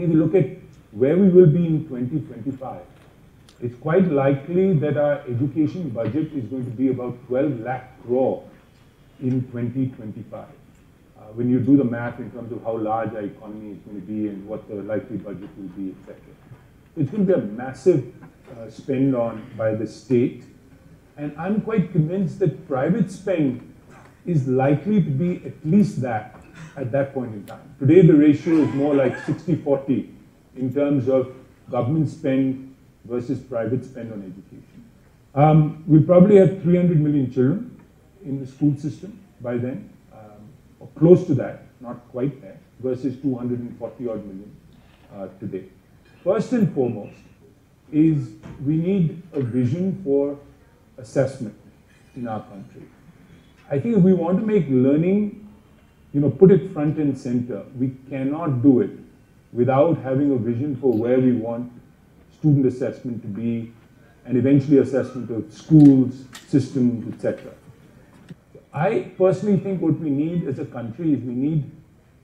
if you look at where we will be in 2025, it's quite likely that our education budget is going to be about 12 lakh crore in 2025. When you do the math in terms of how large our economy is going to be and what the likely budget will be, etc. It's going to be a massive spend on by the state. And I'm quite convinced that private spend is likely to be at least that at that point in time. Today, the ratio is more like 60-40 in terms of government spend versus private spend on education. We'll probably have 300 million children in the school system by then, or close to that, not quite there, versus 240 odd million today. First and foremost is we need a vision for assessment in our country. I think if we want to make learning, put it front and center, we cannot do it without having a vision for where we want student assessment to be, and eventually assessment of schools, systems, etc. I personally think what we need as a country is we need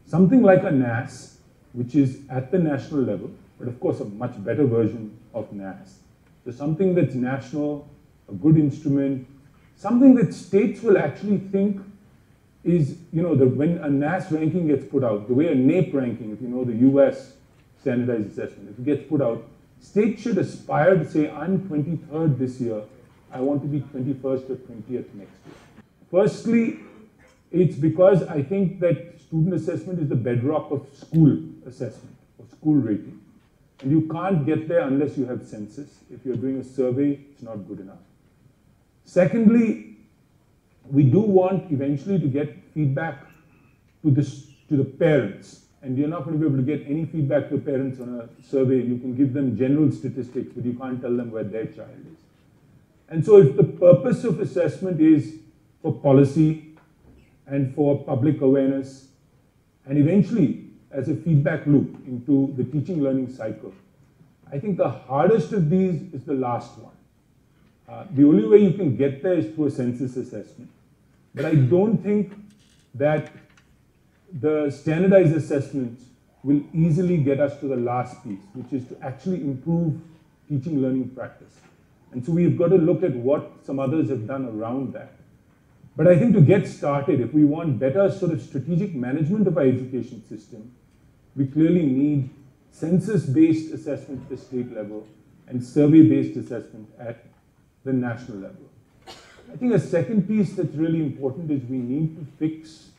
something like a NAS, which is at the national level, but of course a much better version of NAS. So something that's national, a good instrument, something that states will actually think is, when a NAS ranking gets put out, the way a NAEP ranking, if you know the US standardized assessment, if it gets put out, states should aspire to say, I'm 23rd this year, I want to be 21st or 20th next year. Firstly, it's because I think that student assessment is the bedrock of school assessment, or school rating. And you can't get there unless you have census. If you're doing a survey, it's not good enough. Secondly, we do want eventually to get feedback to the parents. And you're not going to be able to get any feedback to parents on a survey. You can give them general statistics, but you can't tell them where their child is. And so if the purpose of assessment is for policy and for public awareness, and eventually as a feedback loop into the teaching learning cycle, I think the hardest of these is the last one. The only way you can get there is through a census assessment. But I don't think that the standardized assessments will easily get us to the last piece, which is to actually improve teaching learning practice. And so we've got to look at what some others have done around that. But I think to get started, if we want better sort of strategic management of our education system, we clearly need census-based assessment at the state level and survey-based assessment at the national level. I think a second piece that's really important is we need to fix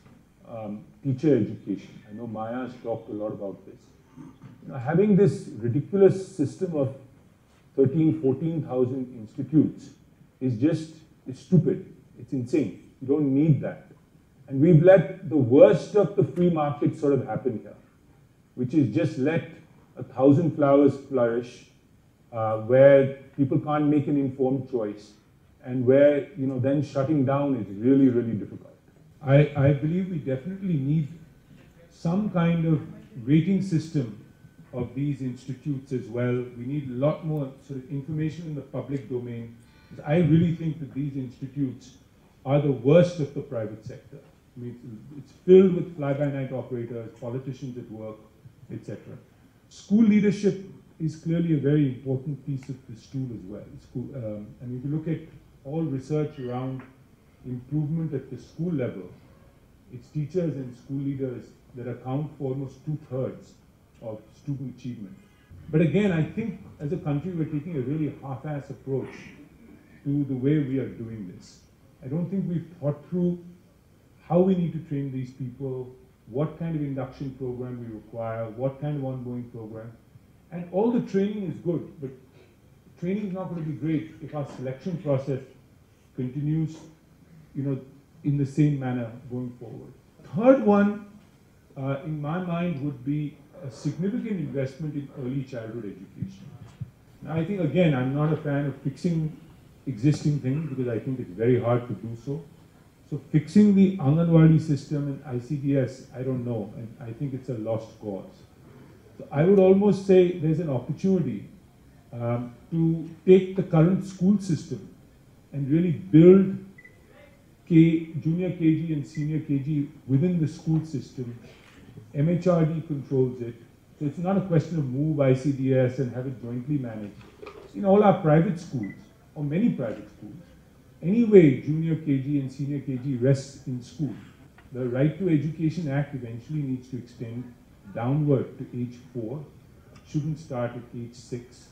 teacher education. I know Maya has talked a lot about this. Having this ridiculous system of 14,000 institutes is stupid. It's insane. You don't need that. And we've let the worst of the free market sort of happen here, which is just let 1,000 flowers flourish, where people can't make an informed choice, and where then shutting down is really, really difficult. I believe we definitely need some kind of rating system of these institutes as well. We need a lot more sort of information in the public domain. I really think that these institutes are the worst of the private sector. I mean, it's filled with fly-by-night operators, politicians at work, etc. School leadership is clearly a very important piece of the stool as well. And if you look at all research around improvement at the school level, it's teachers and school leaders that account for almost 2/3 of student achievement. But again, I think as a country, we're taking a really half-ass approach to the way we are doing this. I don't think we've thought through how we need to train these people, what kind of induction program we require, what kind of ongoing program. And all the training is good, but training is not going to be great if our selection process continues, in the same manner going forward. Third one, in my mind, would be a significant investment in early childhood education. Now, I think, again, I'm not a fan of fixing existing things because I think it's very hard to do so. So fixing the Anganwadi system and ICDS, I don't know, and I think it's a lost cause. So I would almost say there's an opportunity to take the current school system and really build junior KG and senior KG within the school system. MHRD controls it, So it's not a question of move ICDS and have it jointly managed. In all our private schools, or many private schools, anyway, junior KG and senior KG rests in school. The Right to Education Act eventually needs to extend downward to age 4. It shouldn't start at age 6.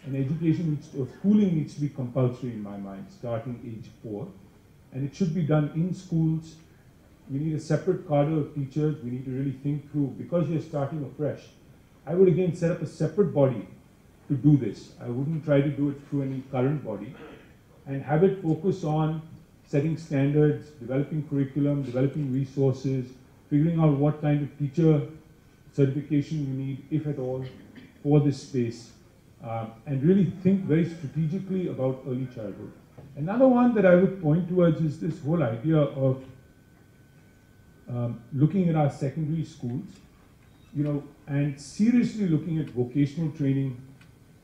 And education needs to, or schooling needs to be compulsory in my mind, starting age 4. And it should be done in schools. We need a separate cadre of teachers. We need to really think through, because you're starting afresh. I would again set up a separate body to do this. I wouldn't try to do it through any current body, and have it focus on setting standards, developing curriculum, developing resources, figuring out what kind of teacher certification you need, if at all, for this space, and really think very strategically about early childhood. Another one that I would point towards is this whole idea of looking at our secondary schools, and seriously looking at vocational training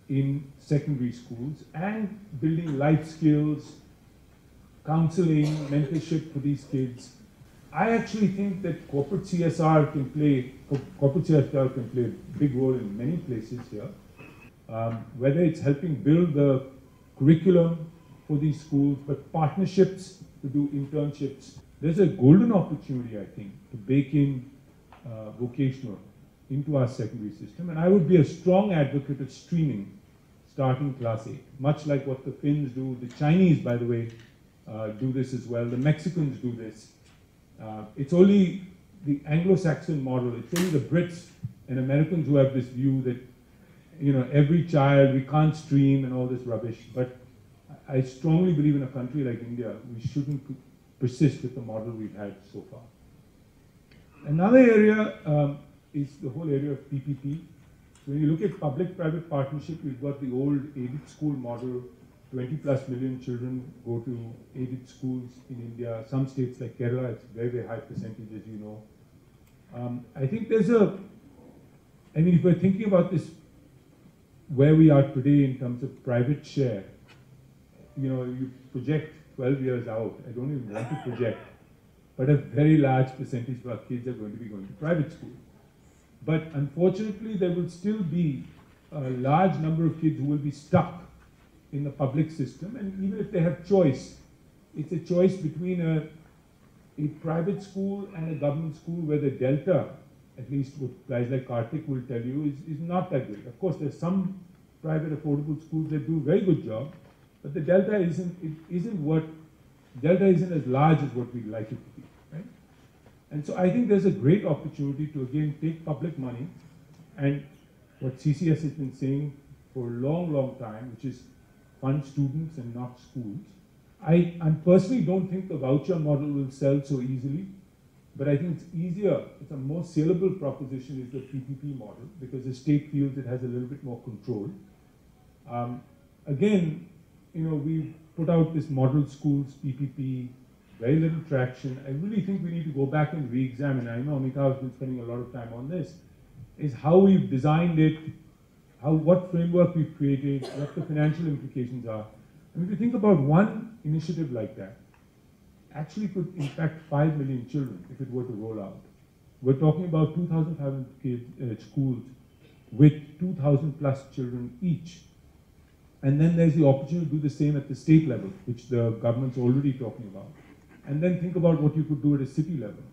in secondary schools and building life skills, counseling, mentorship for these kids. I actually think that corporate CSR can play a big role in many places here. Whether it's helping build the curriculum for these schools, but partnerships to do internships. There's a golden opportunity, I think, to bake in vocational into our secondary system. And I would be a strong advocate of streaming starting class 8, much like what the Finns do. The Chinese, by the way, do this as well. The Mexicans do this. It's only the Anglo-Saxon model. It's only the Brits and Americans who have this view that, every child, we can't stream and all this rubbish. But I strongly believe in a country like India, we shouldn't persist with the model we've had so far. Another area is the whole area of PPP. When you look at public-private partnership, we've got the old aided school model. 20+ million children go to aided schools in India. Some states like Kerala, it's very, very high percentage, as you know. I think there's if we're thinking about this, where we are today in terms of private share, you project 12 years out. I don't even want to project, but a very large percentage of our kids are going to be going to private school. But unfortunately, there will still be a large number of kids who will be stuck in the public system, and even if they have choice, it's a choice between a private school and a government school where the delta, at least what guys like Karthik will tell you, is not that great. Of course, there's some private affordable schools that do a very good job, but the delta isn't as large as what we'd like it to be, right? And so I think there's a great opportunity to again take public money, and what CCS has been saying for a long, long time, which is fund students and not schools. I personally don't think the voucher model will sell so easily, but I think it's a more saleable proposition is the PPP model, because the state feels it has a little bit more control. Again, we put out this model schools, PPP, very little traction. I really think we need to go back and re-examine. I know Amitabh has been spending a lot of time on this, is how we've designed it, what framework we've created, what the financial implications are. And if you think about one initiative like that, actually could impact 5 million children if it were to roll out. We're talking about 2,500 schools with 2,000+ children each. And then there's the opportunity to do the same at the state level, which the government's already talking about. And then think about what you could do at a city level.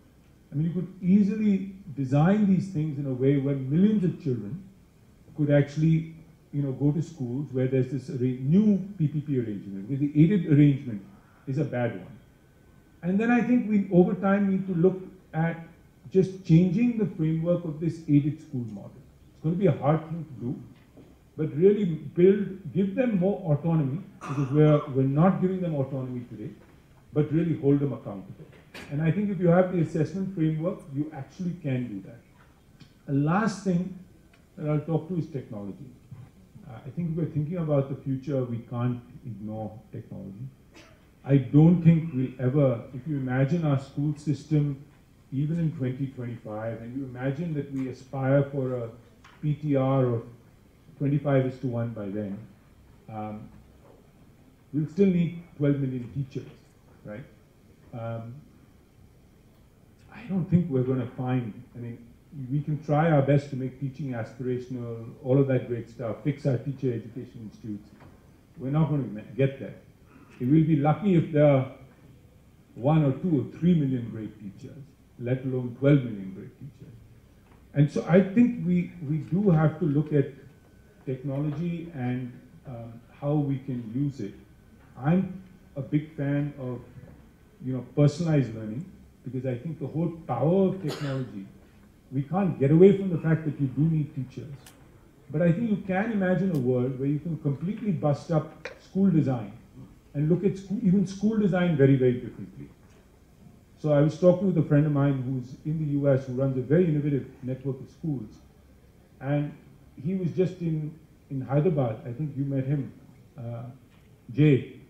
You could easily design these things in a way where millions of children could actually, go to schools where there's this new PPP arrangement, where the aided arrangement is a bad one. And then I think we, over time, need to look at just changing the framework of this aided school model. It's going to be a hard thing to do, but really give them more autonomy, because we're not giving them autonomy today, but really hold them accountable. And I think if you have the assessment framework, you actually can do that. The last thing that I'll talk to is technology. I think if we're thinking about the future, we can't ignore technology. I don't think we'll ever, if you imagine our school system, even in 2025, and you imagine that we aspire for a PTR of 25:1 by then, we'll still need 12 million teachers, right? I don't think we're going to find, we can try our best to make teaching aspirational, all of that great stuff, fix our teacher education institutes. We're not going to get there. We will be lucky if there are 1 or 2 or 3 million great teachers, let alone 12 million great teachers. And so I think we do have to look at technology and how we can use it. I'm a big fan of personalized learning, because I think the whole power of technology, we can't get away from the fact that you do need teachers. But I think you can imagine a world where you can completely bust up school design and look at even school design very, very differently. So I was talking with a friend of mine who's in the US who runs a very innovative network of schools. And he was just in Hyderabad. I think you met him, Jay.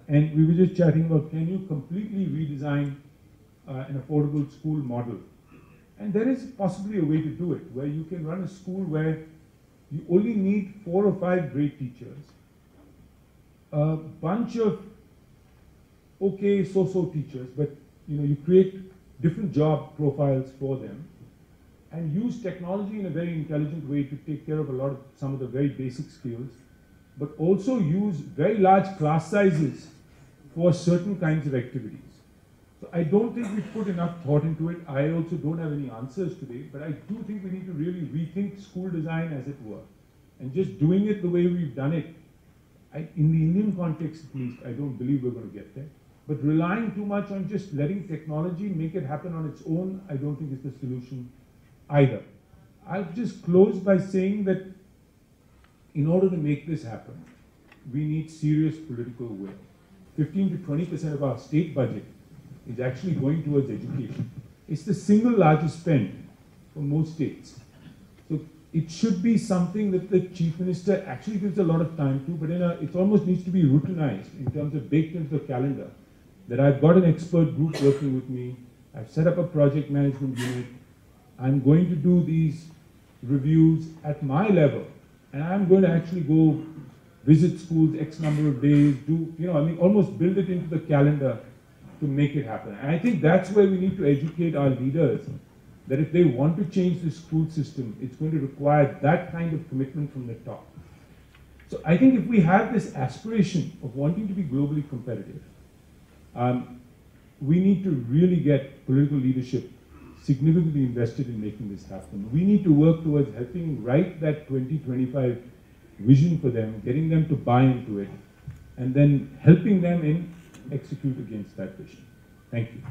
And we were just chatting about, can you completely redesign an affordable school model? And there is possibly a way to do it, where you can run a school where you only need 4 or 5 great teachers, a bunch of okay, so-so teachers, but you create different job profiles for them, and use technology in a very intelligent way to take care of some of the very basic skills, but also use very large class sizes for certain kinds of activities. So I don't think we've put enough thought into it. I also don't have any answers today, but I do think we need to really rethink school design, as it were. And just doing it the way we've done it, in the Indian context at least, I don't believe we're going to get there. But relying too much on just letting technology make it happen on its own, I don't think is the solution either. I'll just close by saying that in order to make this happen, we need serious political will. 15 to 20% of our state budget is actually going towards education. It's the single largest spend for most states. So it should be something that the Chief Minister actually gives a lot of time to, but it almost needs to be routinized in terms of baked into the calendar. That I've got an expert group working with me, I've set up a project management unit, I'm going to do these reviews at my level, and I'm going to actually go visit schools X number of days, almost build it into the calendar to make it happen. And I think that's where we need to educate our leaders, that if they want to change the school system, it's going to require that kind of commitment from the top. So I think if we have this aspiration of wanting to be globally competitive, we need to really get political leadership significantly invested in making this happen. We need to work towards helping write that 2025 vision for them, getting them to buy into it, and then helping them execute against that vision. Thank you.